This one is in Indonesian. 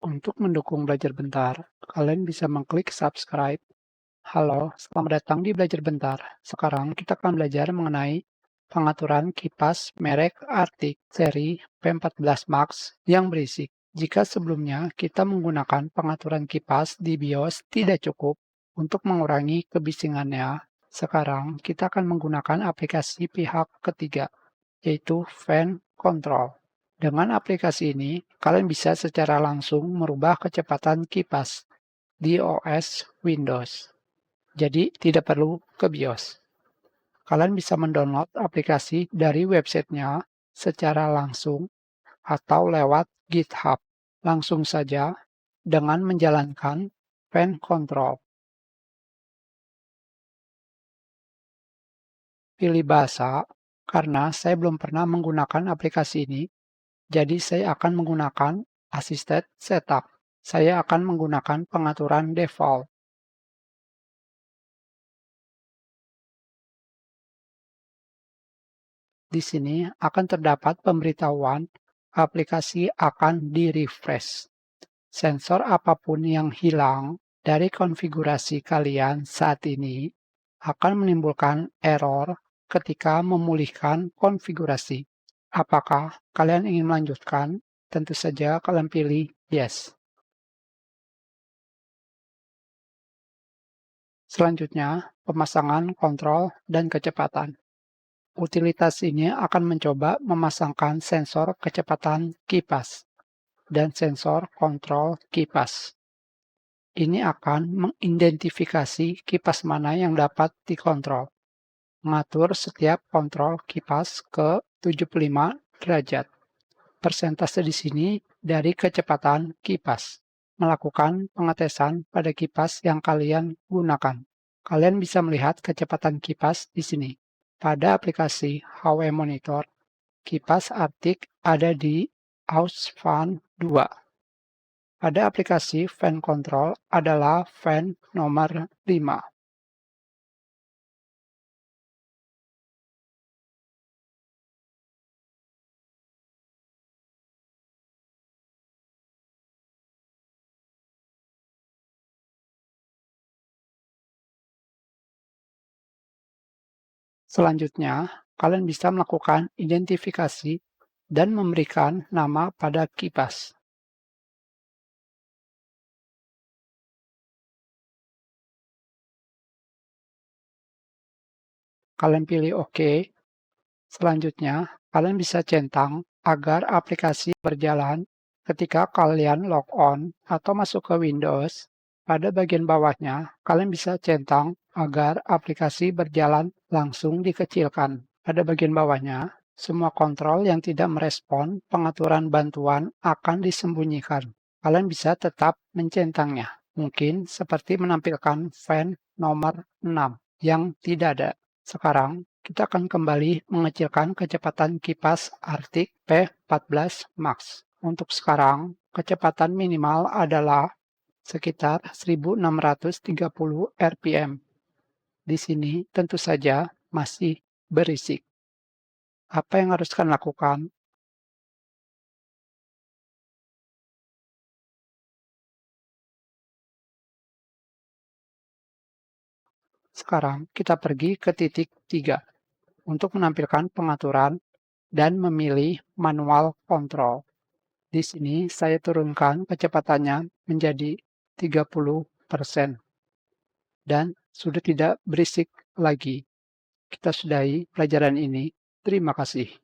Untuk mendukung Belajar Bentar, kalian bisa mengklik subscribe. Halo, selamat datang di Belajar Bentar. Sekarang kita akan belajar mengenai pengaturan kipas merek Arctic seri P14 Max yang berisik. Jika sebelumnya kita menggunakan pengaturan kipas di BIOS tidak cukup untuk mengurangi kebisingannya, sekarang kita akan menggunakan aplikasi pihak ketiga, yaitu Fan Control. Dengan aplikasi ini, kalian bisa secara langsung merubah kecepatan kipas di OS Windows. Jadi, tidak perlu ke BIOS. Kalian bisa mendownload aplikasi dari websitenya secara langsung atau lewat GitHub. Langsung saja dengan menjalankan Fan Control. Pilih bahasa, karena saya belum pernah menggunakan aplikasi ini, jadi saya akan menggunakan Assisted Setup. Saya akan menggunakan pengaturan default. Di sini akan terdapat pemberitahuan aplikasi akan di-refresh. Sensor apapun yang hilang dari konfigurasi kalian saat ini akan menimbulkan error ketika memulihkan konfigurasi. Apakah kalian ingin melanjutkan? Tentu saja kalian pilih yes. Selanjutnya, pemasangan kontrol dan kecepatan. Utilitas ini akan mencoba memasangkan sensor kecepatan kipas dan sensor kontrol kipas. Ini akan mengidentifikasi kipas mana yang dapat dikontrol. Mengatur setiap kontrol kipas ke 75 derajat. Persentase di sini dari kecepatan kipas. Melakukan pengetesan pada kipas yang kalian gunakan. Kalian bisa melihat kecepatan kipas di sini. Pada aplikasi HW Monitor, kipas Arctic ada di AUS-Fan 2. Pada aplikasi Fan Control adalah fan nomor 5. Selanjutnya, kalian bisa melakukan identifikasi dan memberikan nama pada kipas. Kalian pilih OK. Selanjutnya, kalian bisa centang agar aplikasi berjalan ketika kalian log on atau masuk ke Windows. Pada bagian bawahnya, kalian bisa centang agar aplikasi berjalan langsung dikecilkan. Pada bagian bawahnya, semua kontrol yang tidak merespon pengaturan bantuan akan disembunyikan. Kalian bisa tetap mencentangnya. Mungkin seperti menampilkan fan nomor 6 yang tidak ada. Sekarang, kita akan kembali mengecilkan kecepatan kipas Arctic P14 Max. Untuk sekarang, kecepatan minimal adalah sekitar 1630 rpm. Di sini tentu saja masih berisik. Apa yang harus kalian lakukan? Sekarang kita pergi ke titik 3 untuk menampilkan pengaturan dan memilih manual control. Di sini saya turunkan kecepatannya menjadi 30% dan sudah tidak berisik lagi. Kita sudahi pelajaran ini. Terima kasih.